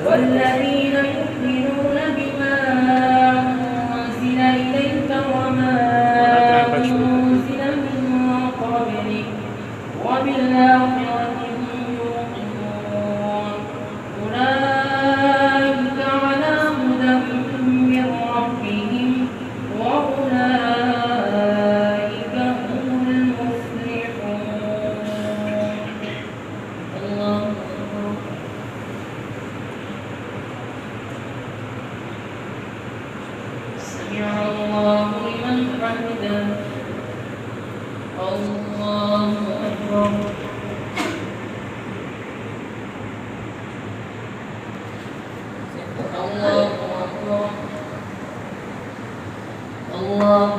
والذين يؤمنون بما أنزل إليك وما أنزل من قبلك وبالآخرة هم يوقنون أولئك على هدى من ربهم وأولئك هم المفلحون. الله أكبر. سمع الله لمن حمده. الله أكبر. الله أكبر. الله